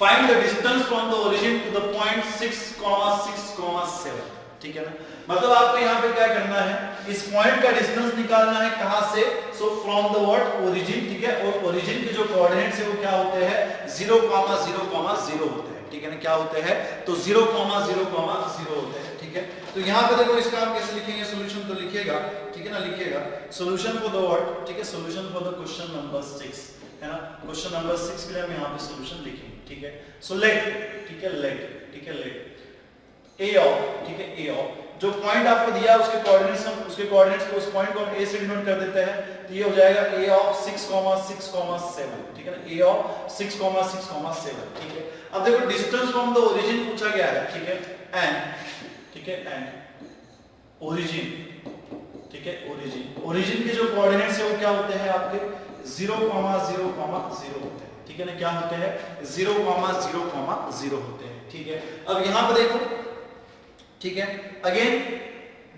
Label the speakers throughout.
Speaker 1: Find the distance from the origin to the point 6, 6, 7। ठीक है ना, मतलब आपको यहाँ पे क्या करना है, इस पॉइंट का डिस्टेंस निकालना है कहां से, so from the what origin. ठीक है, और ओरिजिन के जो कोऑर्डिनेट्स है वो क्या होते हैं 0, 0 होते हैं। ठीक है ना, क्या होते हैं, तो 0, 0 होते हैं। ठीक है, तो यहाँ पे देखो इसका आप कैसे लिखेंगे, सॉल्यूशन तो लिखिएगा। ठीक है ना, लिखिएगा सॉल्यूशन फॉर द व्हाट, ठीक है, solution for the question number 6 है ना, क्वेश्चन नंबर 6 के लिए हम यहाँ पे सॉल्यूशन लिखेंगे। ठीक है, सो लेट, ठीक है लेट, ठीक है लेट ए ऑफ, ठीक है ए ऑफ, जो पॉइंट आपको दिया है उसके कोऑर्डिनेट्स, हम उसके कोऑर्डिनेट्स को उस पॉइंट को हम ए से डिनोट कर देते हैं, तो ये हो जाएगा ए ऑफ 6, 6, 7। ठीक है ना, ए ऑफ 6, 6, 7। ठीक है, अब देखो डिस्टेंस फ्रॉम द ओरिजिन पूछा गया है। ठीक है, एंड, ठीक है एंड ओरिजिन, ठीक है ओरिजिन, ओरिजिन के जो कोऑर्डिनेट्स है वो क्या होते हैं आपके 0, 0, 0 होते हैं। ठीक है ना, क्या होते हैं 0, 0 होते हैं। ठीक है, अब यहां पर देखो, ठीक है, अगेन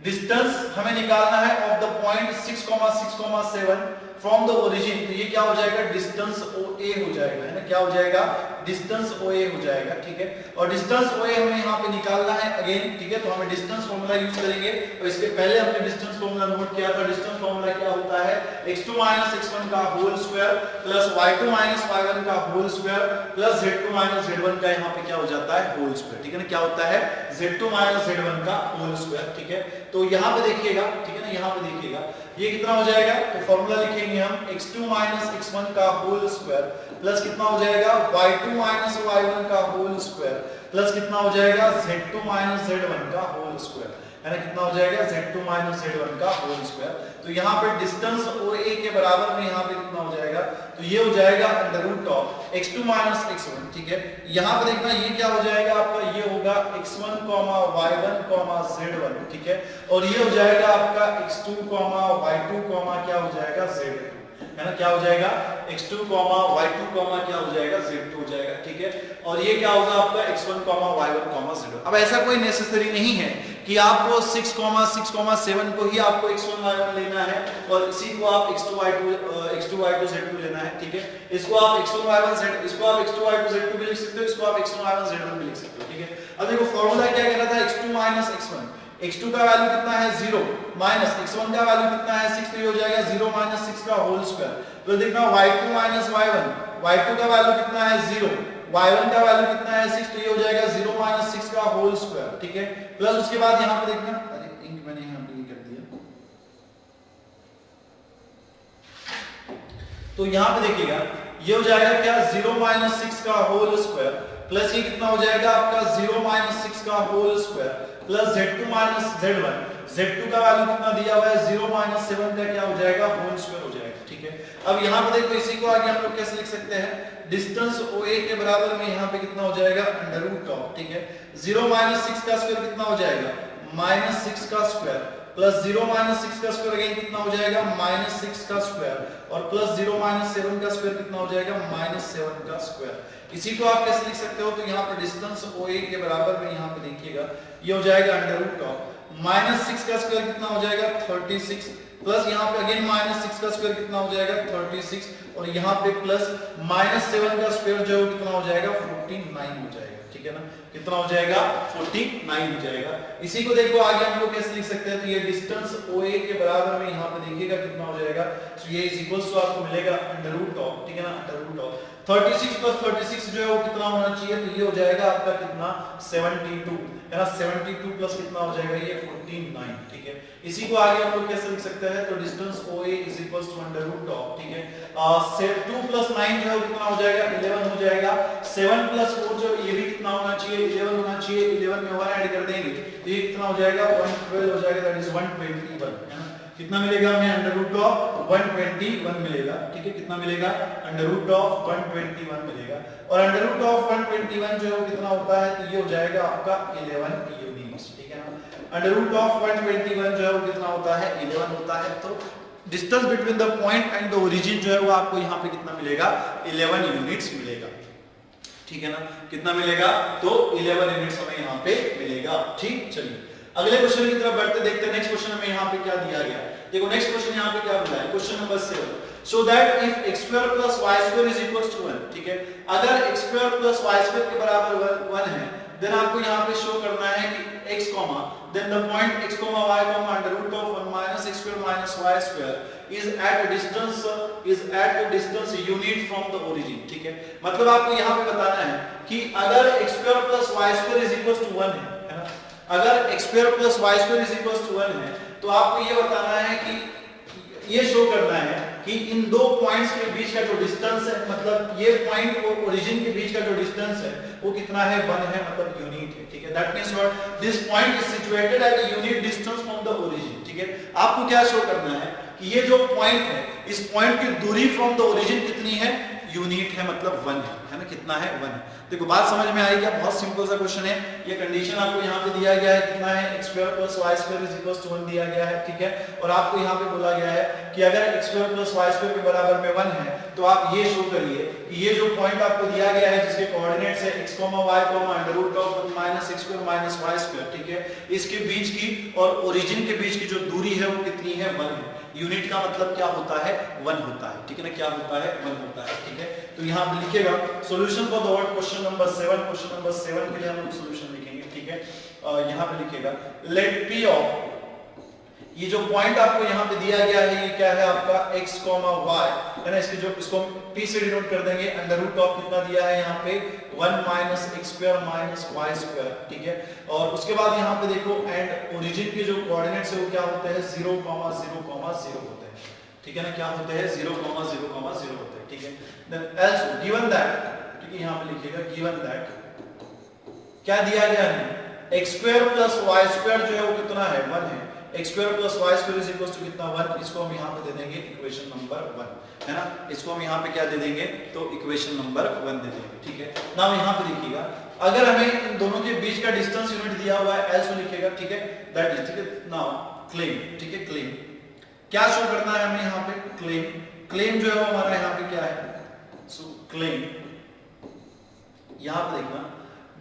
Speaker 1: डिस्टेंस हमें निकालना है of the point 6, 6, 7 from the origin, तो ये क्या हो जाएगा डिस्टेंस OA हो जाएगा, है ना, क्या हो जाएगा डिस्टेंस OA हो जाएगा। ठीक है, और डिस्टेंस OA हमें यहाँ पे निकालना है अगेन। ठीक है, तो हमें डिस्टेंस फॉर्मूला यूज करेंगे, और इसके पहले हमने डिस्टेंस फॉर्मूला नोट किया था। डिस्टेंस फॉर्मूला क्या होता है x2 x1 का whole square plus y2 y1 का whole square plus z2 z1 का यहाँ पे क्या हो जाता है होल स्क्वायर। ठीक है ना, क्या होता है z2 z1 का होल स्क्वायर। ठीक है, तो यहाँ पे देखिएगा, ठीक है ना, यहाँ पे देखिएगा ये कितना हो जाएगा, तो फॉर्मूला लिखेंगे हम x2 x1 का होल स्क्वायर प्लस कितना हो जाएगा y2 y1 का होल स्क्वायर प्लस कितना हो जाएगा z2 z1 का होल स्क्वायर, है ना, कितना हो जाएगा z2 z1 का होल स्क्वायर। तो यहाँ पे डिस्टेंस OA के बराबर में यहाँ पे कितना हो जाएगा, तो ये हो जाएगा under root of x2 x1। ठीक है, यहाँ पे देखना ये क्या हो जाएगा आपका, ये होगा x1 y1 z1। ठीक है, और ये हो जाएगा आपका x2 y2 क्या हो जाएगा z2, है ना, क्या हो जाएगा x2 y2 क्या हो जाएगा z2 हो जाएगा। ठीक है, और ये क्या होगा आपका x1 y1 z1। अब ऐसा कोई नेसेसरी नहीं है कि आपको 6, 6, 7 को ही आपको x1 y1 लेना है और इसी को आप x2 y2 z2 लेना है। ठीक है, इसको आप x1 y1 z, इसको आप x2 y2 z2 भी लिख सकते हो, इसको आप x1 y1 z1 भी लिख सकते हो। ठीक है, अब देखो फॉर्मूला क्या कह रहा था x2 x1, x2 का वैल्यू कितना है 0 माइनस x1 का वैल्यू कितना है 6, तो ये हो जाएगा 0 - 6 का होल स्क्वायर। तो देखना y2 y1, y2 का वैल्यू कितना है 0, y1 का वैल्यू कितना है 6, तो ये हो जाएगा 0 - 6 का होल स्क्वायर। ठीक है, प्लस उसके बाद यहां पे देखना, अरे इंक मैंने यहां पे कर दिया, तो यहां पे देखिएगा ये हो जाएगा क्या 0 - 6 का होल स्क्वायर प्लस ये कितना हो जाएगा आपका 0 - 6 का whole square plus z2 z1, z2 का वैल्यू कितना दिया हुआ है 0 - 7 का क्या हो जाएगा होल स्क्वायर हो जाएगा। ठीक है, अब यहाँ पे देखो इसी को आगे हम लोग कैसे लिख सकते हैं, डिस्टेंस OA के बराबर में यहाँ पे कितना हो जाएगा अंडर रूट ऑफ, ठीक है 0 - 6 का स्क्वायर कितना हो जाएगा -6 का स्क्वायर प्लस 0 - 6 का स्क्वायर अगेन कितना हो जाएगा -6 का स्क्वायर और प्लस 0 - 7 का स्क्वायर कितना हो जाएगा -7 का स्क्वायर। इसी को आप कैसे लिख सकते हो, तो यहाँ पे डिस्टेंस OA के बराबर में यहाँ पे देखिएगा ये हो जाएगा अंडर रूट ऑफ -6 का स्क्वायर कितना हो जाएगा 36 प्लस यहाँ पे अगेन -6 का स्क्वायर कितना हो जाएगा 36 और यहाँ पे प्लस -7 का स्क्वायर जो कितना हो जाएगा 49 हो जाएगा। ठीक है ना, कितना हो जाएगा 49 हो जाएगा। इसी को देखो आगे हम लोग कैसे लिख सकते हैं, तो ये डिस्टेंस OA के बराबर में यहाँ पे देखिएगा कितना हो जाएगा, तो ये इज इक्वल्स टू आपको मिलेगा अंडर रूट ऑफ, ठीक है ना, अंडर रूट ऑफ 36 प्लस 36 जो है वो कितना होना चाहिए, तो ये हो जाएगा आपका कितना 72, है ना, 72 प्लस कितना हो जाएगा ये 49। ठीक है, इसी को आगे हम लोग कैसे लिख सकते हैं, तो distance OA is equals to under root of, ठीक है 2 प्लस 9 जो है कितना हो जाएगा 11 हो जाएगा, 7 प्लस 4 जो ये भी कितना होना चाहिए 11 होना चाहिए, 11 में 1 ऐड कर देंगे तो ये कितना हो जाएगा 112 हो जाएगा, दैट इज 121, है ना, कितना मिलेगा हमें अंडर रूट ऑफ 121 मिलेगा। ठीक है, कितना मिलेगा अंडर रूट ऑफ 121 मिलेगा और अंडर रूट ऑफ 121 जो है कितना होता है, तो ये हो जाएगा आपका 11 यूनिट्स। ठीक है ना, अंडर रूट ऑफ 121 जो है वो कितना होता है 11 होता है। तो distance between the point and the origin जो है वो आपको यहाँ पे कितना मिलेगा 11 यूनिट्स मिलेगा। ठीक है ना, कितना मिलेगा, तो 11 यूनिट्स हमें यहाँ पे मिलेगा। ठीक, चलिए अगले क्वेश्चन की तरफ बढ़ते देखते हैं। नेक्स्ट क्वेश्चन हमें यहाँ पे क्या दिया गया, देखो नेक्स्ट क्वेश्चन यहाँ पे क्या बोला है, question number 7, so that if x square plus y square is equals to 1, ठीक है, अगर x square plus y square के बराबर 1 है, देन आपको यहाँ पे शो करना है कि x comma then the point x comma y comma under root of 1 minus x square minus y square is at a distance unit from the origin, ठीक है, मतलब आपको यहाँ पे बताना है कि अगर x square plus y square is equals to 1 है ना, अगर x square plus y square is equals to 1 है तो आपको ये बताना है कि ये शो करना है कि इन दो पॉइंट्स के बीच का जो डिस्टेंस है, मतलब ये पॉइंट और ओरिजिन के बीच का जो डिस्टेंस है वो कितना है, 1 है, मतलब यूनिट है, ठीक है, that means what, this point is situated at a unit distance from the origin, ठीक है, आपको क्या शो करना है कि ये जो पॉइंट है, इस पॉइंट की दूरी फ्रॉम द ओरिजिन कितनी है, यूनिट है, मतलब 1 है ना, कितना है, 1 है। देखो बात समझ में आई क्या, बहुत सिंपल सा क्वेश्चन है, ये कंडीशन आपको यहाँ पे दिया गया है, कितना है, x square plus y square is equals to 1 दिया गया है, ठीक है, और आपको यहाँ पे बोला गया है कि अगर x square plus y square के बराबर में 1 है तो आप ये शो करिए कि ये जो पॉइंट आपको दिया गया है जिसके कोऑर्डिनेट्स है x, y, under root of 1 minus x square minus y square, ठीक है, इसके बीच की और ओरिजिन के बीच की जो दूरी है वो कितनी है, 1 है। यूनिट का मतलब क्या होता है, 1 होता है, ठीक है ना, क्या होता है, 1 होता है, ठीक है, तो यहाँ पे लिखिएगा solution for the word question number 7, question number 7 के लिए हम लोग सॉल्यूशन लिखेंगे, ठीक है, यहाँ पे लिखिएगा लेट p ऑफ, ये जो पॉइंट आपको यहाँ पे दिया गया है ये क्या है आपका x, y है ना, इसको p से डिनोट कर देंगे, अंडर रूट ऑफ कितना दिया है यहाँ पे 1 minus x square minus y square, ठीक है, और उसके बाद यहाँ पे देखो एंड ओरिजिन के जो कोऑर्डिनेट्स है वो क्या होते हैं, 0, 0 होते हैं, ठीक है ना, क्या होते हैं, 0, 0 होते हैं, ठीक है, देन एल्स गिवन दैट, ठीक है, यहाँ पे लिखिएगा गिवन दैट क्या दिया गया है, x square plus y square जो है वो कितना है, 1 है, x square plus y square is equals to कितना, 1, इसको हम यहाँ पे दे देंगे इक्वेशन नंबर 1 है ना, इसको हम यहाँ पे क्या दे देंगे, तो इक्वेशन नंबर 1 दे देंगे, ठीक है। नाउ यहाँ पे देखिएगा अगर हमें इन दोनों के बीच का डिस्टेंस यूनिट दिया हुआ है, एल्स में लिखिएगा, ठीक है, दैट इज, ठीक है, नाउ क्लेम, ठीक है, क्लेम क्या शो करना है हमें यहाँ पे, क्लेम जो है वो हमारा यहाँ पे क्या है, सो क्लेम, यहाँ पे देखना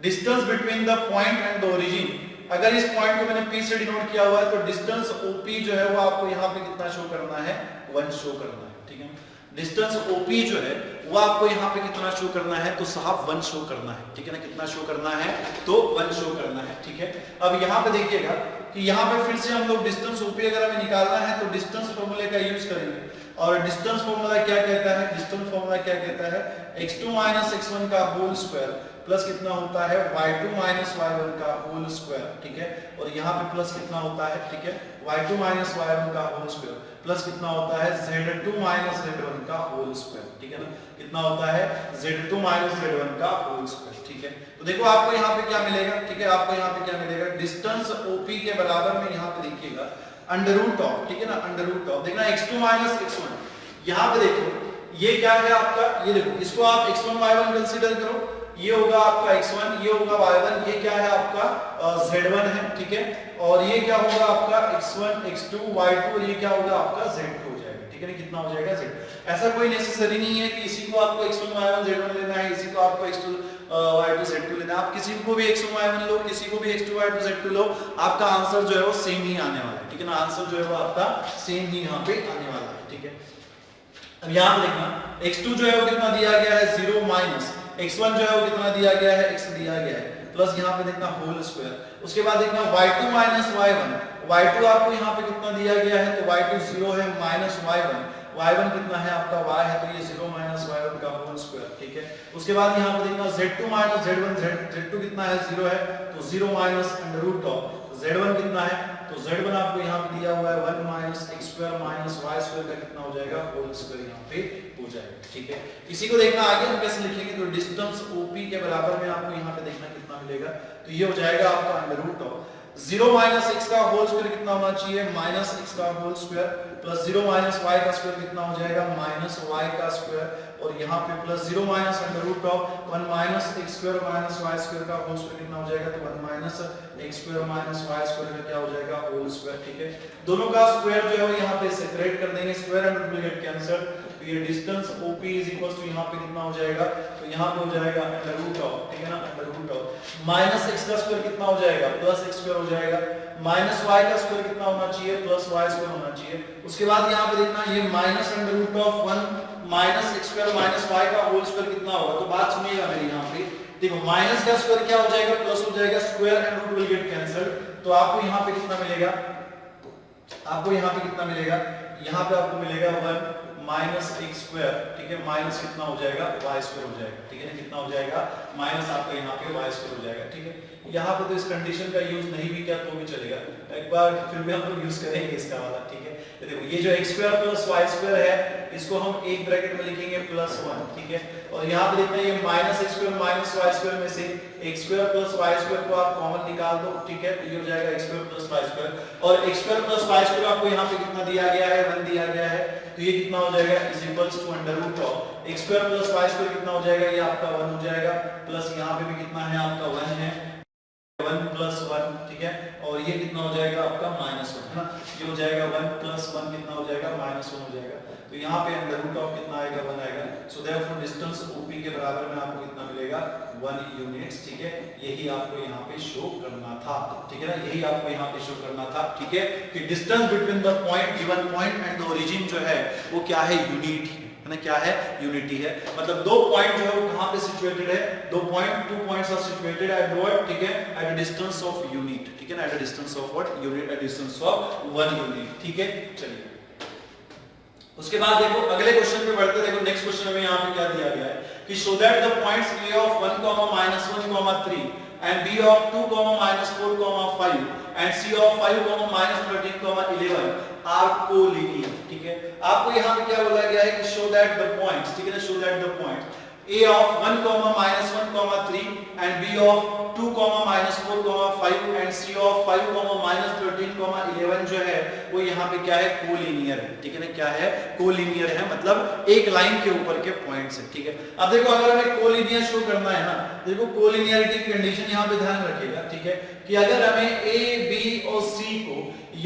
Speaker 1: distance between the point and the origin, अगर इस पॉइंट को मैंने P से डिनोट किया हुआ है तो डिस्टेंस OP जो है वो आपको यहाँ पे कितना शो करना है, 1 शो करना है, ठीक है, डिस्टेंस OP जो है वो आपको यहाँ पे कितना शो करना है, तो साहब 1 शो करना है, ठीक है ना, कितना शो करना है, तो 1 शो करना है, ठीक है। अब यहाँ पे देखिएगा कि यहाँ पे फिर से हम लोग डिस्टेंस OP अगर हमें निकालना है तो डिस्टेंस फॉर्मूले का यूज करेंगे, और डिस्टेंस फॉर्मूला क्या कहता है, डिस्टेंस फॉर्मूला क्या कहता है, x2 minus x1 का होल स्क्वायर प्लस कितना होता है, y2 minus y1 का होल स्क्वायर, ठीक है, और यहाँ पे प्लस कितना होता है, ठीक है, y2 minus y1 का होल स्क्वायर प्लस कितना होता है, z2 minus z1 का होल स्क्वायर, ठीक है ना, कितना होता है, z2 minus z1 का होल स्क्वायर, ठीक है। तो देखो आपको यहाँ पे क्या मिलेगा, ठीक है, आपको यहाँ पे क्या मिलेगा, डिस्टेंस OP के बराबर में यहाँ पे देखिएगा अंडर रूट ऑफ, ठीक है ना, अंडर रूट ऑफ, देखना x2 minus x1, यहाँ पे देखो ये क्या है आपका, ये देखो इसको आप x1 y1 कंसीडर करो, ये होगा आपका x1, ये होगा y1, ये क्या है आपका z1 है, ठीक है, और ये क्या होगा आपका x1 x2 y2, और ये क्या होगा आपका z2 हो जाएगा, ठीक है ना, कितना हो जाएगा, z। ऐसा कोई नेसेसरी नहीं है कि इसी को आपको x1 y1 z1 लेना है, इसी को आपको x2 y2 z2 लेना है, आप किसी को भी x1 y1 लो, किसी को भी x2 y2 z2 लो, आपका आंसर जो है वो सेम ही आने वाला है, ठीक है ना, आंसर जो है वो आपका सेम ही यहाँ पे आने वाला है, ठीक है। अब यहाँ पे देखना x2 जो है वो कितना दिया गया है, 0 माइनस x1 जो है वो कितना दिया गया है, x दिया गया है, प्लस यहाँ पे देखना होल स्क्वायर, उसके बाद देखना y2 minus y1, y2 आपको यहाँ पे कितना दिया गया है, तो y2 0 है, माइनस y1 कितना है आपका y है, तो ये 0 minus y1 का होल स्क्वायर, ठीक है। उसके बाद यहाँ पे देखना z2 minus z1, z2 कितना है, 0 है, तो 0 minus under root of z1 कितना है, तो z1 आपको यहाँ पे दिया हुआ है 1 minus x square minus y square का कितना हो जाएगा, होल स्क्वायर यहाँ पे हो जाएगा, ठीक है। इसी को देखना आगे हम कैसे लिखेंगे, तो डिस्टेंस OP के बराबर में आपको यहाँ पे देखना कितना मिलेगा, तो ये हो जाएगा आपका under root of 0 minus x का होल स्क्वायर कितना होना चाहिए, माइनस x का whole square plus 0 minus y का स्क्वायर कितना हो जाएगा, माइनस y का स्क्वायर, और यहाँ पे plus 0 minus under root of 1 minus x square minus y square का होल स्क्वायर कितना हो जाएगा, तो 1 minus x square minus y square का क्या हो जाएगा, होल स्क्वायर, ठीक है। दोनों का स्क्वायर जो है यहाँ पे सेपरेट कर देंगे, square and root will get cancelled, तो ये distance OP is equal to यहाँ पे कितना हो जाएगा, तो यहाँ पे हो जाएगा अंडर रूट ऑफ, ठीक है ना, under root of minus x का स्क्वायर कितना हो जाएगा, प्लस x स्क्वायर हो जाएगा, माइनस वाई का स्क्वायर कितना होना चाहिए, प्लस वाई स्क्वायर होना चाहिए। उसके बाद यहाँ पे देखना ये minus under root of 1 minus x square minus y का होल स्क्वायर कितना होगा। तो बात सुनिएगा मेरी यहाँ पे, देखो माइनस का स्क्वायर क्या हो जाएगा, प्लस हो जाएगा, square and root will get cancelled. तो आपको यहाँ पे कितना मिलेगा, आपको यहाँ पे कितना मिलेगा, यहाँ पे आपको मिलेगा 1 माइनस एक्स स्क्वायर, ठीक है, माइनस कितना हो जाएगा, वाई स्क्वायर हो जाएगा, ठीक है ना, कितना हो जाएगा, माइनस आपका यहाँ पे वाई स्क्वायर हो जाएगा, ठीक है। यहाँ पे तो इस कंडीशन का यूज नहीं भी किया तो भी चलेगा, एक बार फिर भी हम लोग यूज करेंगे इसका वाला, ठीक है। तो देखो ये जो x square plus Y square है इसको हम एक ब्रैकेट में लिखेंगे प्लस 1, ठीक है। और यहाँ पे देखते हैं ये minus x square minus y square में से x square plus Y square को आप कॉमन निकाल दो, ठीक है, तो ये हो जाएगा X square plus Y square. और X square plus Y square आपको यहाँ पे कितना दिया गया है, 1 दिया गया है, तो ये कितना हो जाएगा is equals to under root of x square plus Y square कितना हो जाएगा, ये आपका 1 हो जाएगा, प्लस यहाँ पे भी कितना है आपका 1 है, 1 प्लस 1, ठीक है। और ये कितना हो जाएगा आपका माइनस 1, है ना, ये हो जाएगा 1 प्लस 1 कितना हो जाएगा, माइनस 1 हो जाएगा। तो यहाँ पे अंडर रूट ऑफ कितना आएगा, 1 आएगा। सो देयरफॉर डिस्टेंस ओपी के बराबर में आपको कितना मिलेगा, 1 यूनिट्स, ठीक है। यही आपको यहाँ पे शो करना था, ठीक है ना, यही आपको यहाँ पे शो करना था, ठीक है, कि distance between the point given point and the origin जो है वो क्या है, यूनिट है ना, क्या है, यूनिटी है। मतलब दो पॉइंट जो है वो कहां पे सिचुएटेड है, दो point, 2 points are situated at what, ठीक है, at a distance of unit, ठीक है ना, at a distance of what, unit, at distance of 1 unit, ठीक है। चलिए उसके बाद देखो अगले क्वेश्चन पे बढ़ते, देखो नेक्स्ट क्वेश्चन में यहाँ पे क्या दिया गया है कि show that the points a of 1, -1, 3 and b of 2, -4, 5 and c of 5, -13, 11 are collinear, ठीक है। आपको यहाँ पे क्या बोला गया है कि शो दैट द पॉइंट्स, ठीक है ना, show that the points a of 1, -1, 3 and b of 2, -4, 5 and c of 5, -13, 11 जो है वो यहाँ पे क्या है, कोलिनियर है, ठीक है ना, क्या है, कोलिनियर है, मतलब एक लाइन के ऊपर के पॉइंट्स है, ठीक है। अब देखो अगर हमें कोलिनियर शो करना है ना, देखो कोलिनियरिटी की कंडीशन यहाँ पे ध्यान रखिएगा, ठीक है, कि अगर हमें a, b और c को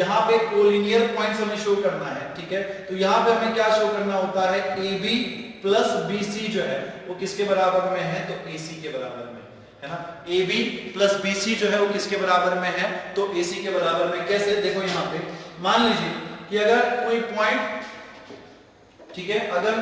Speaker 1: यहाँ पे कोलिनियर पॉइंट्स हमें शो करना है, ठीक है, तो यहाँ पे हमें क्या शो करना होता है, ab प्लस BC जो है वो किसके बराबर में है, तो AC के बराबर में है ना। AB प्लस BC जो है वो किसके बराबर में है, तो AC के बराबर में। कैसे, देखो यहाँ पे मान लीजिए कि अगर कोई पॉइंट, ठीक है, अगर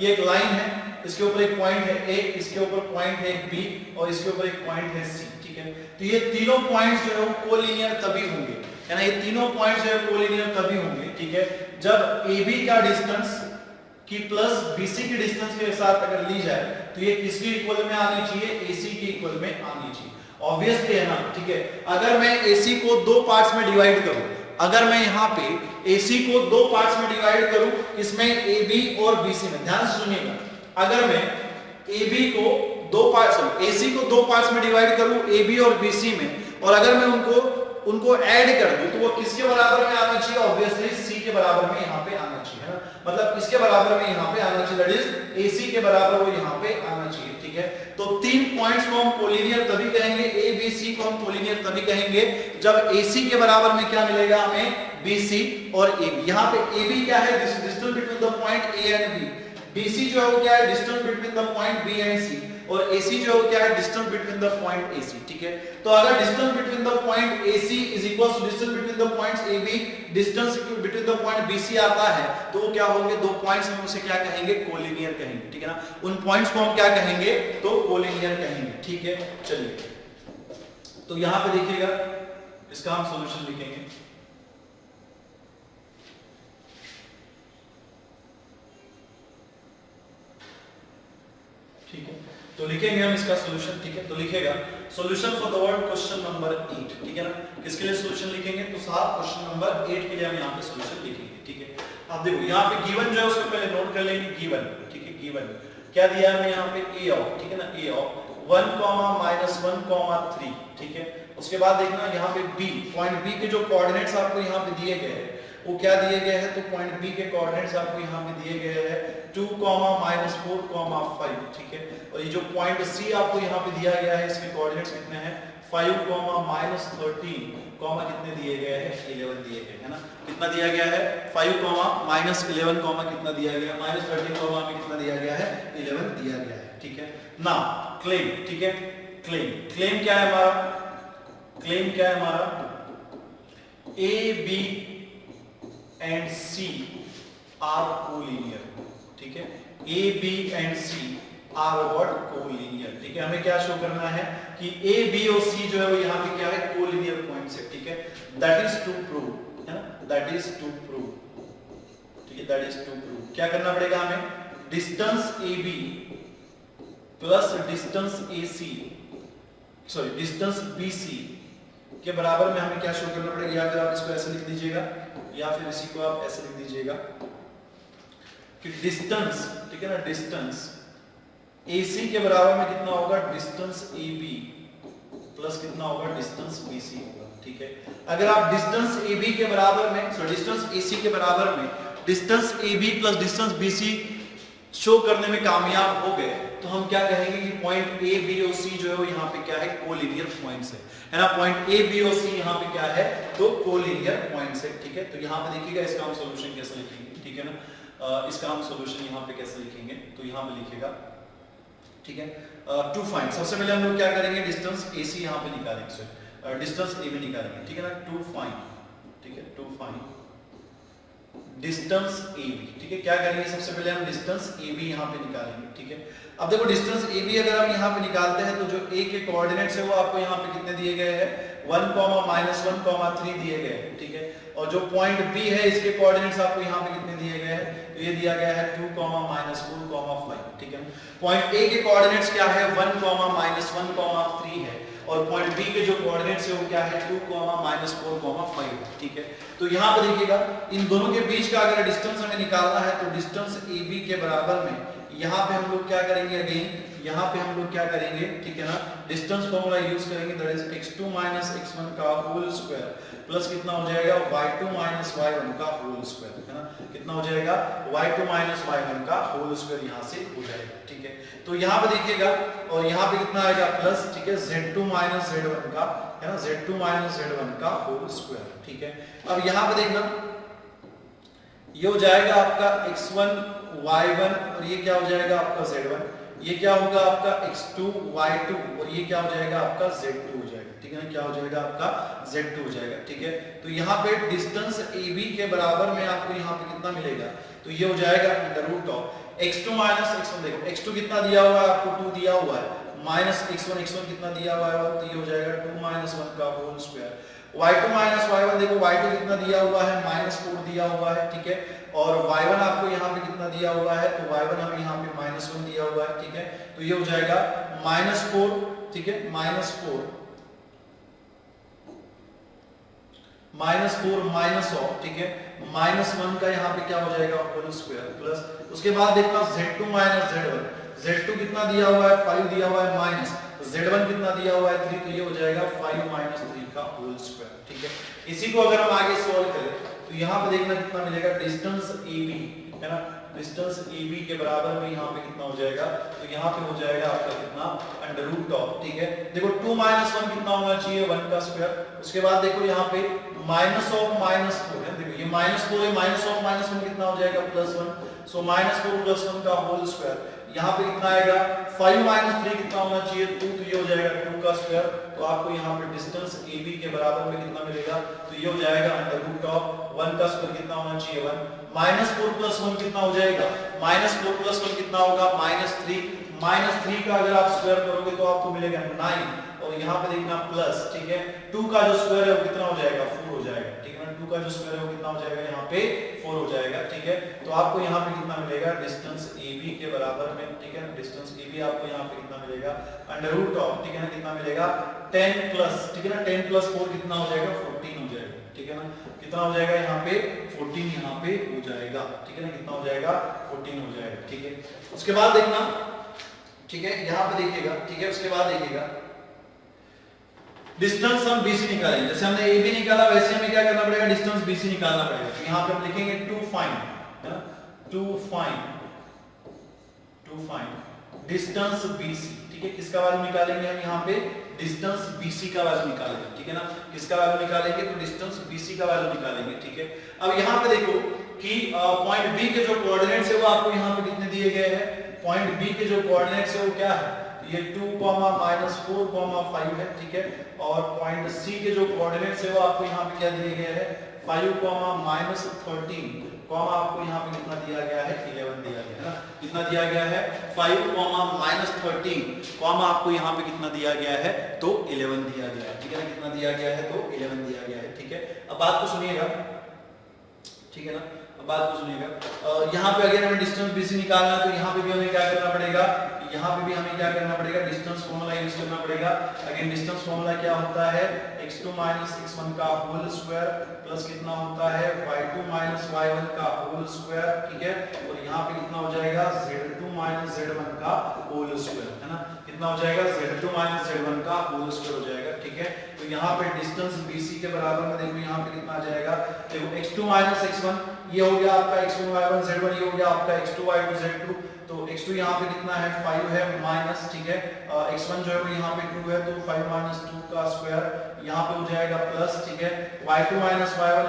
Speaker 1: ये एक लाइन है, इसके ऊपर एक पॉइंट है A, इसके ऊपर पॉइंट है B और इसके ऊपर एक पॉइंट है C, ठीक है, तो ये तीनों पॉइंट्स जो है वो कोलिनियर तभी होंगे, है ना, ये तीनों पॉइंट्स जो है कोलिनियर तभी होंगे, ठीक है, जब AB का डिस्टेंस की प्लस BC की डिस्टेंस के साथ अगर ली जाए तो ये किसके इक्वल में आनी चाहिए, AC के इक्वल में आनी चाहिए, ऑब्वियसली है ना, ठीक है। अगर मैं AC को दो पार्ट्स में डिवाइड करूं, अगर मैं यहाँ पे AC को दो पार्ट्स में डिवाइड करूं, इसमें AB और BC में, ध्यान से सुनिएगा, अगर मैं AB को दो पार्ट्स, AC को दो पार्ट्स में डिवाइड करूं AB और BC में, और अगर मैं उनको ऐड कर दूं तो वो किसके बराबर में आना चाहिए, ऑब्वियसली C के बराबर में यहाँ पे आना चाहिए, है ना, मतलब किसके बराबर में यहाँ पे आना चाहिए, दैट इज AC के बराबर वो यहाँ पे आना चाहिए, ठीक है। तो तीन पॉइंट्स को हम कोलिनियर तभी कहेंगे, A B C को हम कोलिनियर तभी कहेंगे जब AC के बराबर में क्या मिलेगा हमें, BC और AB। यहाँ पे AB क्या है, distance between the point A and B, BC जो है वो क्या है, distance between the point B and C, और AC जो है क्या है, distance between the point AC, ठीक है। तो अगर distance between the point AC is equal to distance between the points AB, distance between the point BC आता है, तो वो क्या होंगे, दो पॉइंट्स हम उसे क्या कहेंगे, कोलिनियर कहेंगे, ठीक है ना, उन पॉइंट्स को हम क्या कहेंगे, तो कोलिनियर कहेंगे, ठीक है। चलिए तो यहां पे देखिएगा इसका हम सॉल्यूशन लिखेंगे, ठीक है, तो लिखेंगे हम इसका सॉल्यूशन, ठीक है। तो लिखेगा solution for the word question number 8, ठीक है ना, किसके लिए सॉल्यूशन लिखेंगे, तो साहब क्वेश्चन नंबर 8 के लिए हम यहाँ पे सॉल्यूशन लिखेंगे, ठीक है। अब देखो यहाँ पे गिवन जो है उसको पहले नोट कर लेंगे, गिवन, ठीक है, गिवन क्या दिया है हमें यहाँ पे, A ऑफ, ठीक है ना, A ऑफ 1, -1, 3, ठीक है। उसके बाद देखना यहाँ पे B, पॉइंट B के जो कोऑर्डिनेट्स आपको यहाँ पे दिए गए हैं वो क्या दिए गए हैं, तो पॉइंट B के कोऑर्डिनेट्स आपको यहाँ पे दिए गए हैं 2, -4, 5, ठीक है। और ये जो पॉइंट C आपको यहाँ पे दिया गया है इसके कोऑर्डिनेट्स कितने हैं, 5, -13, कितने दिए गए हैं, 11 दिए गए हैं ना, कितना दिया गया है, 5, -11, कितना दिया गया है, -13, में कितना दिया गया है, 11 दिया गया है, ठीक है ना। क्लेम, ठीक है, क्लेम क्या है हमारा, क्लेम क्या है हमारा, A B and C are collinear, ठीक है, A B and C are what collinear, ठीक है। हमें क्या शो करना है कि ए बी और सी जो है वो यहाँ पे क्या है कोलिनियर पॉइंट्स है, ठीक है। दैट इज टू प्रूव, है ना, दैट इज टू प्रूव, ठीक है, दैट इज टू प्रूव। क्या करना पड़ेगा हमें, distance A B plus distance A C, sorry distance B C के बराबर में हमें क्या शो करना पड़ेगा, या फिर आप इसको ऐसे लिख दीजिएगा या फिर इसी को आप ऐसे लिख दीजिएगा कि डिस्टेंस, ठीक है ना, डिस्टेंस AC के बराबर में कितना होगा, डिस्टेंस AB प्लस कितना होगा, डिस्टेंस BC होगा, ठीक है। अगर आप डिस्टेंस AB के बराबर में, सॉरी डिस्टेंस AC के बराबर में distance AB plus distance BC show करने में कामयाब हो गए तो हम क्या कहेंगे कि पॉइंट A, B और C जो है वो यहाँ पे क्या है, कोलिनियर पॉइंट्स है ना। पॉइंट A, B और C यहाँ पे क्या है, तो कोलिनियर पॉइंट्स है, ठीक है। तो यहाँ पे देखिएगा इसका हम सॉल्यूशन कैसे लिखेंगे, ठीक है ना। इसका हम सॉल्यूशन यहाँ पे कैसे लिखेंगे, तो यहाँ पे लिखेगा, ठीक है। टू फाइंड, सबसे पहले हम लोग क्या करेंगे, डिस्टेंस AC यहाँ पे निकालेंगे, डिस्टेंस AB निकालेंगे, ठीक है ना। टू फाइंड, ठीक है, टू फाइंड डिस्टेंस AB, ठीक है। क्या करेंगे, सबसे पहले हम डिस्टेंस AB यहाँ पे निकालेंगे, ठीक है। अब देखो डिस्टेंस AB अगर हम यहाँ पे निकालते हैं तो जो A के कोऑर्डिनेट्स है वो आपको यहाँ पे कितने दिए गए हैं, 1, -1, 3 दिए गए हैं, ठीक है। और जो पॉइंट B है इसके कोऑर्डिनेट्स आपको यहाँ पे कितने दिए गए हैं, तो ये दिया गया है 2, -4, 5, ठीक है। पॉइंट A के कोऑर्डिनेट्स क्या है, 1, -1, 3 है, और पॉइंट B के जो कोऑर्डिनेट्स है वो क्या है, 2, -4, 5, ठीक है। तो यहाँ पे देखिएगा इन दोनों के बीच का अगर डिस्टेंस हमें निकालना है तो डिस्टेंस AB के बराबर में यहाँ पे हम लोग क्या करेंगे, अगेन यहाँ पे हम लोग क्या करेंगे, ठीक है ना, डिस्टेंस फॉर्मूला यूज करेंगे, दैट इज x2 - x1 का होल स्क्वायर प्लस कितना हो जाएगा, y2 - y1 का होल स्क्वायर, है ना। कितना हो जाएगा, y2 - y1 का होल स्क्वायर यहाँ से हो जाएगा, ठीक है। तो यहाँ पे देखिएगा और यहाँ पे कितना आएगा प्लस, ठीक है, z2 - z1 का, है ना, z2 - z1 का होल स्क्वायर, ठीक है। अब यहाँ पे देखना ये हो जाएगा आपका x1 y1 और ये क्या हो जाएगा आपका z1, ये क्या होगा आपका x2 y2 और ये क्या हो जाएगा आपका z2 हो जाएगा, ठीक है ना। क्या हो जाएगा आपका z2 हो जाएगा, ठीक है। तो यहाँ पे डिस्टेंस AB के बराबर में आपको यहाँ पे कितना मिलेगा, तो ये हो जाएगा x2 - x1, देखो x2 कितना दिया हुआ है आपको, 2 दिया हुआ है, माइनस x1 कितना दिया हुआ है, तो ये हो जाएगा 2 - 1 का होल स्क्वायर। y2 - y1 देखो y2 कितना दिया हुआ है, -4 दिया हुआ है, ठीक है। और y1 आपको यहाँ पे कितना दिया हुआ है, तो y1 हमें यहाँ पे -1 दिया हुआ है, ठीक है। तो ये हो जाएगा -4, ठीक है, -4 -4 ठीक है, -1 का यहाँ पे क्या हो जाएगा होल स्क्वायर प्लस उसके बाद देखना z2 - z1, z2 कितना दिया हुआ है, 5 दिया हुआ है, माइनस z1 कितना दिया हुआ है, 3, तो ये हो जाएगा 5 - 3 का होल स्क्वायर, ठीक है। इसी को अगर हम आगे सॉल्व करें तो यहाँ पे देखना कितना मिलेगा, डिस्टेंस AB, है ना, डिस्टेंस AB के बराबर में यहाँ पे कितना हो जाएगा, तो यहाँ पे हो जाएगा आपका कितना, √, ठीक है। देखो 2 - 1 कितना होना चाहिए, 1 का स्क्वायर। उसके बाद देखो यहाँ पे -4 है, देखो ये -4 है, -1 कितना हो जाएगा, +1, सो -4 + 1 का होल स्क्वायर। यहाँ पे कितना आएगा, 5 - 3 कितना होना चाहिए, 2, तो ये हो जाएगा 2 का स्क्वायर। तो आपको यहाँ पे डिस्टेंस AB के बराबर में कितना मिलेगा, तो ये हो जाएगा √, 1 का स्क्वायर कितना होना चाहिए, 1, -4 + 1 कितना हो जाएगा, -4 + 1 कितना होगा, -3 का अगर आप स्क्वायर करोगे तो आपको मिलेगा 9, और यहाँ पे देखना प्लस, ठीक है, 2 का जो स्क्वायर है वो कितना हो जाएगा, 4 हो जाएगा, ठीक है ना। 2 का जो स्क्वायर है वो कितना हो जाएगा, यहाँ पे 4 हो जाएगा, ठीक है। तो आपको यहाँ पे कितना मिलेगा, डिस्टेंस AB के बराबर में, ठीक है, डिस्टेंस AB आपको यहाँ पे कितना मिलेगा, √, ठीक है ना, कितना मिलेगा 10 प्लस, ठीक है ना, 10 + 4 कितना हो जाएगा, 14 हो जाएगा, ठीक है ना। कितना हो जाएगा यहाँ पे 14 यहाँ पे हो जाएगा, ठीक है ना, कितना हो जाएगा 14 हो जाएगा, ठीक है। उसके बाद देखना, ठीक है, यहाँ पे देखिएगा, ठीक है। उसके बाद देखिएगा डिस्टेंस हम BC निकालेंगे, जैसे हमने AB निकाला वैसे हमें क्या करना पड़ेगा, डिस्टेंस BC निकालना पड़ेगा। तो यहाँ पे हम लिखेंगे टू फाइंड, है ना, टू फाइंड डिस्टेंस BC, ठीक है। किसका वैल्यू निकालेंगे हम यहाँ पे, डिस्टेंस BC का वैल्यू निकालेंगे, ठीक है ना। किसका वैल्यू निकालेंगे, तो डिस्टेंस BC का वैल्यू निकालेंगे, ठीक है। अब यहाँ पे देखो कि पॉइंट B के जो कोऑर्डिनेट्स है वो आपको यहाँ पे कितने दिए गए हैं, पॉइंट B के जो कोऑर्डिनेट्स है वो क्या है, ये 2, -4, 5 है, ठीक है। और पॉइंट सी के जो कोऑर्डिनेट्स है वो आपको यहाँ पे क्या दिए गए हैं 5, -13, आपको यहाँ पे कितना दिया गया है 11 दिया गया है ना। कितना दिया गया है 5, -13, आपको यहाँ पे कितना दिया गया है तो 11 दिया गया है, ठीक है ना। कितना दिया गया है तो 11 दिया गया है, ठीक है। अब बात को सुनिएगा, ठीक है ना। अब बात को सुनिएगा, यहाँ पे अगर हमें डिस्टेंस BC निकालना है तो यहाँ पे भी हमें क्या करना पड़ेगा, यहाँ पे भी हमें क्या करना पड़ेगा डिस्टेंस फॉर्मूला यूज करना पड़ेगा। अगेन डिस्टेंस फॉर्मूला क्या होता है x2 - x1 का होल स्क्वायर प्लस कितना होता है y2 - y1 का होल स्क्वायर, ठीक है। और यहाँ पे कितना हो जाएगा z2 - z1 का होल स्क्वायर, है ना। कितना हो जाएगा z2 - z1 का होल स्क्वायर हो जाएगा, ठीक है। तो यहाँ पे डिस्टेंस BC के बराबर में देखो यहाँ पे कितना आ जाएगा, देखो x2 - x1 ये हो गया आपका x1 y1 z1, ये हो गया आपका x2 y2 z2। तो x2 यहाँ पे कितना है 5 है माइनस, ठीक है। x1 जो है वो यहाँ पे 2 है तो 5 - 2 का स्क्वायर यहाँ पे हो जाएगा प्लस, ठीक है। y2 - y1,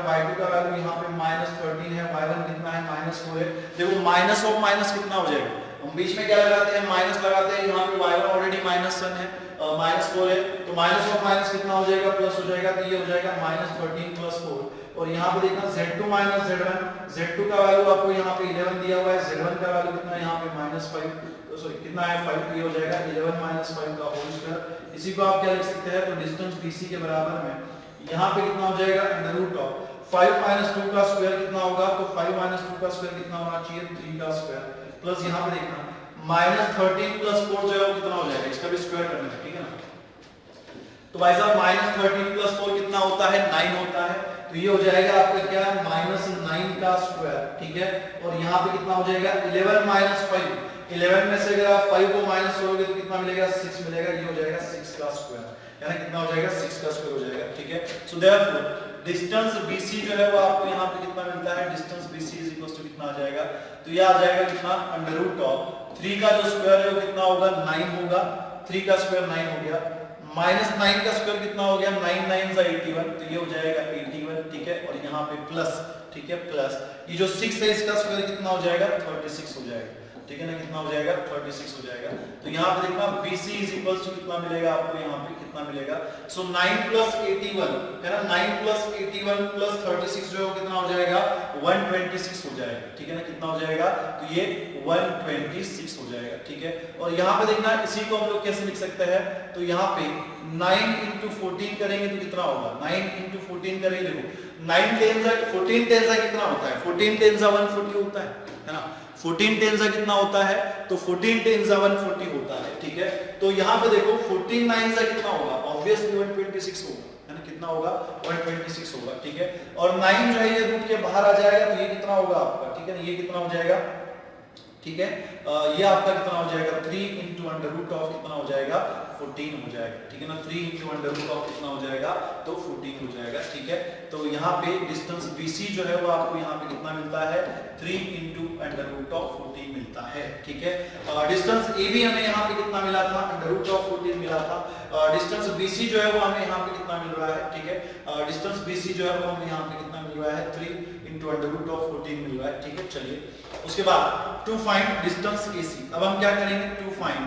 Speaker 1: y2 का वैल्यू यहाँ पे -13 है, y1 कितना है -4 है। देखो माइनस ऑफ माइनस कितना हो जाएगा, हम बीच में क्या लगाते हैं माइनस लगाते हैं, यहाँ पे y1 ऑलरेडी -1 है, -4 है, तो माइनस ऑफ माइनस कितना हो जाएगा प्लस हो जाएगा, तो ये हो जाएगा -13 + 4। और यहाँ पे देखना z2 - z1, z2 का वैल्यू आपको यहाँ पे 11 दिया हुआ है, z1 का वैल्यू कितना है यहाँ पे -5, सॉरी कितना है 5, तो ये हो जाएगा 11 - 5 का होल स्क्वायर। इसी को आप क्या लिख सकते हैं, तो डिस्टेंस BC के बराबर में यहाँ पे कितना हो जाएगा √5 - 2 का स्क्वायर कितना होगा, तो 5 - 2 का स्क्वायर कितना होना चाहिए 3 का स्क्वायर, प्लस यहाँ पे देखना -13 + 4 जो है वो कितना हो जाएगा, इसका भी स्क्वायर करना है, ठीक है ना। तो भाई साहब -13 + 4 कितना होता है 9 होता है, तो ये हो जाएगा आपका क्या -9 का स्क्वायर, ठीक है। और यहाँ पे कितना हो जाएगा 11 - 5, 11 में से अगर आप 5 को माइनस करोगे तो कितना मिलेगा 6 मिलेगा, ये हो जाएगा 6 का स्क्वायर, यानी कितना हो जाएगा 6 का स्क्वायर हो जाएगा, ठीक है। सो देयरफॉर डिस्टेंस BC जो है वो आपको यहाँ पे कितना मिलता है, डिस्टेंस BC कितना आ जाएगा, तो ये आ जाएगा कितना √3 का जो स्क्वायर है वो कितना होगा 9 होगा, 3 का स्क्वायर 9 हो गया, -9 का स्क्वायर कितना हो गया 9 9 = 81, तो ये हो जाएगा 81, ठीक है। और यहाँ पे प्लस, ठीक है, प्लस ये जो 6 है इसका स्क्वायर कितना हो जाएगा 36 हो जाएगा, ठीक है ना। कितना हो जाएगा 36 हो जाएगा। तो यहाँ पे देखना BC = कितना मिलेगा आपको, यहाँ पे कितना मिलेगा, सो 9 + 81 है ना, 9 + 81 + 36 जो है कितना हो जाएगा 126 हो जाएगा, ठीक है ना। कितना हो जाएगा, तो ये 126 हो जाएगा, ठीक है। और यहाँ पे देखना इसी को हम लोग कैसे लिख सकते हैं, तो यहाँ पे 9 × 14 करेंगे तो कितना होगा, 9 × 14 करेंगे, देखो 9 10 14 10 कितना होता है 14 10 140 होता है ना। 14 10 कितना होता है, तो 14 10 140 होता है, ठीक है। तो यहाँ पे देखो 14 9 कितना होगा, ऑब्वियसली 126 होगा, है ना। कितना होगा 126 होगा, ठीक है। और 9 जो है ये रूट के बाहर आ जाएगा तो ये कितना होगा आपका, ठीक है ना, ये कितना हो जाएगा, ठीक है। ये आपका कितना हो जाएगा 3 × √of कितना हो जाएगा 14 हो जाएगा, ठीक है ना। 3 × √of कितना हो जाएगा, तो 14 हो जाएगा, ठीक है। तो यहाँ पे डिस्टेंस BC जो है वो आपको यहाँ पे कितना मिलता है 3 × √14 मिलता है, ठीक है। डिस्टेंस AB हमें यहाँ पे कितना मिला था √14 मिला था। डिस्टेंस BC जो है वो हमें यहाँ पे कितना मिल रहा है, ठीक है। डिस्टेंस BC जो है वो हमें यहाँ पे कितना मिल रहा है 3 × √14 मिल रहा है, ठीक है। चलिए उसके बाद टू फाइंड डिस्टेंस AC, अब हम क्या करेंगे टू फाइंड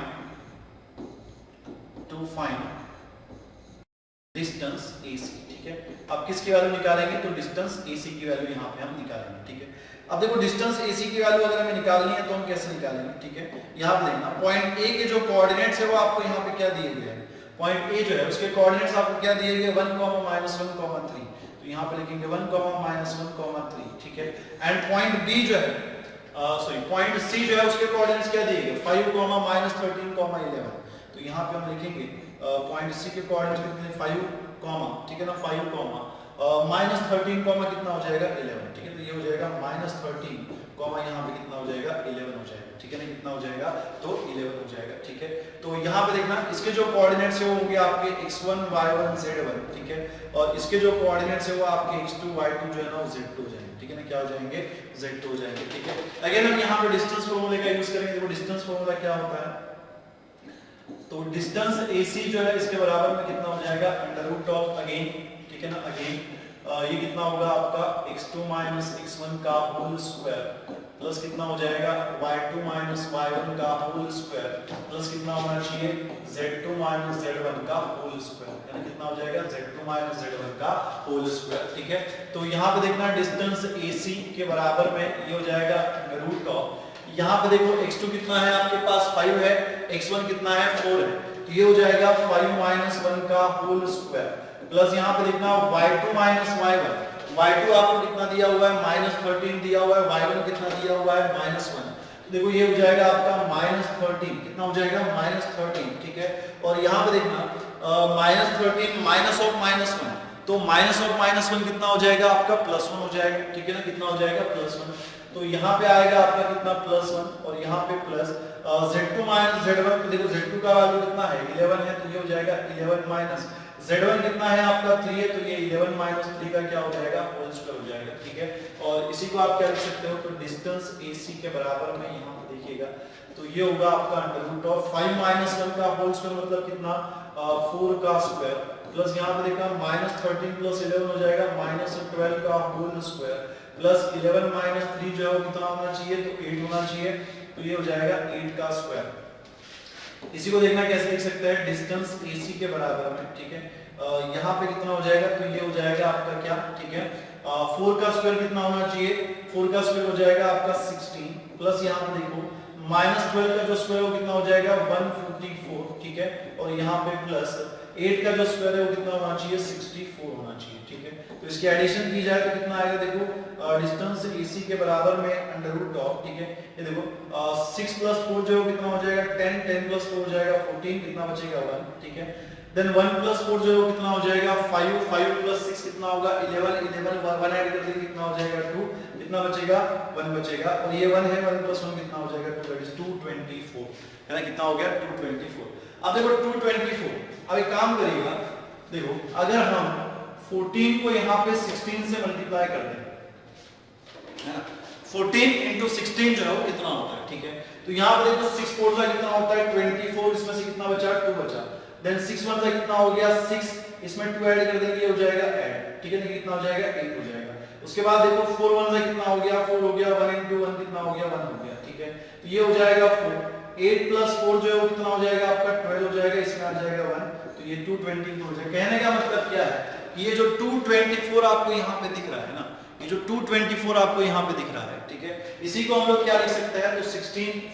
Speaker 1: डिस्टेंस AC, ठीक है। अब किसकी वैल्यू निकालेंगे, तो डिस्टेंस AC की वैल्यू यहाँ पे हम निकालेंगे, ठीक है। अब देखो डिस्टेंस AC की वैल्यू अगर हमें निकालनी है तो हम कैसे निकालेंगे, ठीक है। यहाँ पे देखना पॉइंट A के जो कोऑर्डिनेट्स है वो आपको यहाँ पे क्या दिए गए हैं, पॉइंट A जो है उसके कोऑर्डिनेट्स आपको क्या दिए गए 1, -1, 3, तो यहाँ पे लिखेंगे 1, -1, 3, ठीक है। एंड पॉइंट B जो है पॉइंट C जो है उसके कोऑर्डिनेट्स क्या दिए गए 5, -13, 11, तो यहाँ पे हम लिखेंगे पॉइंट C के कोऑर्डिनेट्स कितने 5, ठीक है ना, 5, -13, कितना हो जाएगा 11, ठीक है। तो ये हो जाएगा -13, यहाँ पे कितना हो जाएगा 11 हो जाएगा, ठीक है ना। कितना हो जाएगा, तो 11 हो जाएगा, ठीक है। तो यहाँ पे देखना इसके जो कोऑर्डिनेट्स है वो होंगे आपके x1 y1 z1, ठीक है। और इसके जो कोऑर्डिनेट्स है वो आपके x2 y2 जो है ना z2 हो जाएंगे, ठीक है ना। क्या हो जाएंगे z2 हो जाएंगे, ठीक है। अगेन हम यहाँ पे डिस्टेंस फॉर्मूले का यूज करेंगे। देखो डिस्टेंस फॉर्मूला क्या होता है, तो डिस्टेंस AC जो है इसके बराबर में कितना हो जाएगा √of अगेन, ठीक है ना, अगेन ये कितना होगा आपका x2 माइनस x1 का होल स्क्वायर प्लस कितना हो जाएगा y2 माइनस y1 का होल स्क्वायर प्लस कितना होना चाहिए z2 माइनस z1 का होल स्क्वायर, यानी कितना हो जाएगा z2 माइनस z1 का होल स्क्वायर। ठीक है, तो यहाँ पे देखना डिस्टेंस AC के बराबर में ये हो जाएगा रूट ऑफ, यहाँ पे देखो x2 कितना है आपके पास 5 है, x1 कितना है 4 है, तो ये हो जाएगा 5 माइनस 1 का होल स्क्वायर प्लस यहाँ पे देखना y2 माइनस y1, y2 आपको कितना दिया हुआ है -13 दिया हुआ है, y1 कितना दिया हुआ है -1, देखो ये हो जाएगा आपका -13, कितना हो जाएगा -13। ठीक है, और यहाँ पे देखना -13 माइनस ऑफ -1, तो माइनस ऑफ -1 कितना हो जाएगा आपका +1 हो जाएगा। ठीक है ना, कितना हो जाएगा +1, तो यहाँ पे आएगा आपका कितना +1 और यहाँ पे प्लस z2 माइनस z1, तो देखो z2 का वैल्यू कितना है 11 है, तो ये हो जाएगा 11 माइनस z1 कितना है आपका 3 है, तो ये 11 माइनस 3 का क्या हो जाएगा होल स्क्वायर हो जाएगा। ठीक है, और इसी को आप क्या लिख सकते हो, तो डिस्टेंस AC के बराबर में यहाँ पे देखिएगा तो ये होगा आपका अंडर रूट ऑफ 5 माइनस 1 का होल स्क्वायर मतलब कितना 4 का स्क्वायर प्लस यहाँ पे देखा -13 प्लस 11 हो जाएगा -12 का होल स्क्वायर प्लस 11 माइनस 3 जो है वो कितना होना चाहिए, तो 8 होना चाहिए, तो ये हो जाएगा 8 का स्क्वायर। इसी को देखना कैसे लिख सकते हैं डिस्टेंस AC के बराबर में। ठीक है, यहाँ पे कितना हो जाएगा, तो ये हो जाएगा आपका क्या, ठीक है 4 का स्क्वायर कितना होना चाहिए, 4 का स्क्वायर हो जाएगा आपका 16 प्लस यहाँ पे देखो -12 का जो स्क्वायर वो कितना हो जाएगा 144। ठीक है, और यहाँ पे प्लस 8 का जो स्क्वायर है वो कितना होना चाहिए 64 होना चाहिए। ठीक है, तो इसकी एडिशन की जाए तो कितना आएगा, देखो डिस्टेंस AC के बराबर में अंडर रूट ऑफ, ठीक है ये देखो 6 प्लस 4 जो कितना हो जाएगा 10, 10 प्लस 4 हो जाएगा 14, कितना बचेगा 1। ठीक है, देन 1 प्लस 4 जो कितना हो जाएगा 5, 5 प्लस 6 कितना होगा 11, 11 1 ऐड कर देंगे कितना हो जाएगा 2, कितना बचेगा 1 बचेगा, और ये 1 है 1 प्लस 1 कितना हो जाएगा 2, दैट इज 224, है ना, कितना हो गया 224। अब देखो 224, अब एक काम करिएगा, देखो अगर हम 14 को यहाँ पे 16 से मल्टीप्लाई कर दें, है ना 14 into 16 जो है वो कितना होता है। ठीक है, तो यहाँ पे देखो 6 4 का कितना होता है 24, इसमें से कितना बचा 2 बचा, देन 6 1 का कितना हो गया 6, इसमें 2 ऐड कर देंगे ये हो जाएगा ऐड। ठीक है, तो कितना हो जाएगा 8 हो जाएगा। उसके बाद देखो 4 1 का कितना हो गया 4 हो गया, 1 into 1 कितना हो गया 1 हो गया। ठीक है, तो ये हो जाएगा 4, 8 प्लस 4 जो है वो कितना हो जाएगा आपका 12 हो जाएगा, इसमें आ जाएगा 1, तो ये 224 हो जाएगा। कहने का मतलब क्या है, ये जो 224 आपको यहाँ पे दिख रहा है ना, ये जो 224 आपको यहाँ पे दिख रहा है, ठीक है, इसी को हम लोग क्या लिख सकते हैं, तो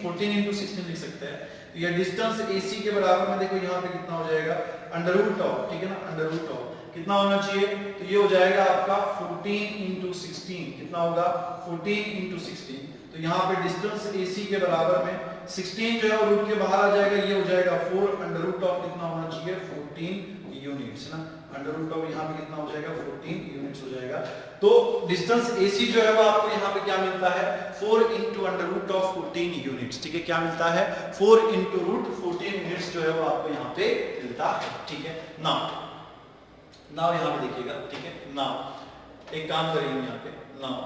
Speaker 1: 14 into 16 लिख सकते हैं। तो ये डिस्टेंस AC के बराबर में देखो यहाँ पे कितना हो जाएगा अंडर रूट ऑफ, ठीक है ना, अंडर रूट ऑफ कितना होना चाहिए, तो ये हो जाएगा आपका 14 into 16, कितना होगा 14 into 16, तो यहाँ पे डिस्टेंस AC के बराबर में 16 जो है वो रूट के बाहर आ जाएगा, ये हो जाएगा 4 अंडर रूट ऑफ कितना होना चाहिए 14 यूनिट्स ना, अंडर रूट ऑफ यहाँ पे कितना हो जाएगा 14 यूनिट्स हो जाएगा। तो डिस्टेंस AC जो है वो आपको यहाँ पे क्या मिलता है 4 into under root of 14 units. ठीक है, क्या मिलता है 4 into रूट 14 यूनिट्स जो है वो आपको यहाँ पे मिलता है। ठीक है, नाउ यहाँ पे देखिएगा, ठीक है, नाउ एक काम करिए यहाँ पे, नाउ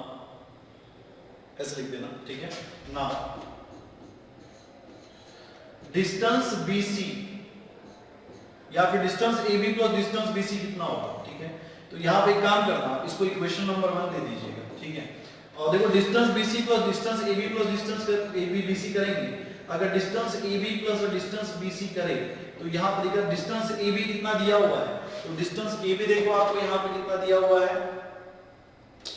Speaker 1: ऐसे लिख देना, ठीक है, नाउ डिस्टेंस BC या फिर distance AB plus distance BC कितना होगा। ठीक है, तो यहाँ पे एक काम करना, इसको इक्वेशन नंबर 1 दे दीजिएगा। ठीक है, और देखो distance BC plus distance AB plus distance AB BC करेंगे, अगर distance AB plus distance BC करें तो यहाँ पे देखिए डिस्टेंस AB कितना दिया हुआ है, तो डिस्टेंस AB देखो आपको यहाँ पे कितना दिया हुआ है,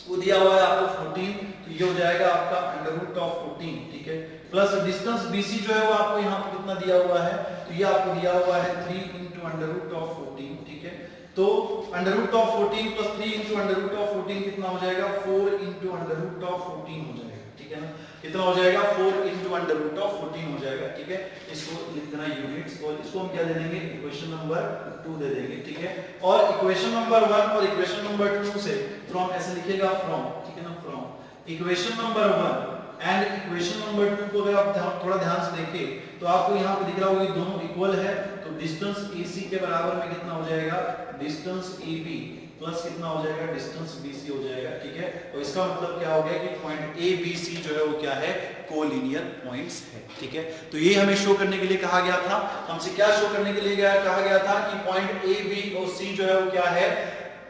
Speaker 1: वो दिया हुआ है आपको 14, तो ये हो जाएगा आपका अंडर रूट ऑफ 14। ठीक है, प्लस डिस्टेंस BC जो है वो आपको यहाँ पे कितना दिया हुआ है, तो ये आपको दिया हुआ है 3 into अंडर रूट ऑफ 14। ठीक है, तो under root of 14 plus 3 into under root of 14 कितना हो जाएगा 4 into अंडर रूट ऑफ 14 हो जाएगा। ठीक है ना, कितना हो जाएगा 4 into अंडर रूट ऑफ 14 हो जाएगा। ठीक है, इसको लिख देना यूनिट्स, और इसको हम क्या दे देंगे इक्वेशन नंबर 2 दे देंगे। ठीक है, और इक्वेशन नंबर 1 और इक्वेशन नंबर 2 से फ्रॉम ऐसे लिखिएगा फ्रॉम, ठीक है ना, from equation number 1 and equation number 2 को अगर आप थोड़ा ध्यान से देखें तो आपको यहाँ पे दिख रहा होगा कि दोनों इक्वल है, तो डिस्टेंस AC के बराबर में कितना हो जाएगा डिस्टेंस AB प्लस कितना हो जाएगा डिस्टेंस BC हो जाएगा। ठीक है, और इसका मतलब क्या हो गया कि पॉइंट ABC जो है वो क्या है कोलिनियर पॉइंट्स है। ठीक है, तो ये हमें शो करने के लिए कहा गया था, हमसे क्या शो करने के लिए कहा गया था कि पॉइंट A B और C जो है वो क्या है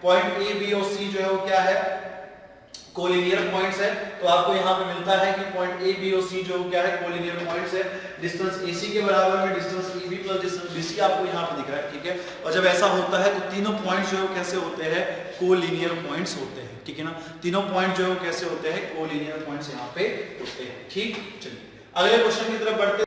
Speaker 1: पॉइंट ए बी और सी जो है वो क्या है, कोलिनियर पॉइंट्स है। तो आपको यहाँ पे मिलता है कि पॉइंट ए बी और सी जो क्या है कोलिनियर पॉइंट्स है। डिस्टेंस AC के बराबर में distance EB plus distance BC आपको यहाँ पे दिख रहा है, ठीक है। और जब ऐसा होता है तो तीनों पॉइंट्स जो है कैसे होते हैं, कोलिनियर पॉइंट्स होते हैं, ठीक है ना। तीनों पॉइंट जो है कैसे होते हैं, कोलिनियर पॉइंट्स यहाँ पे होते हैं, ठीक। चलिए अगले क्वेश्चन की तरफ बढ़ते हैं।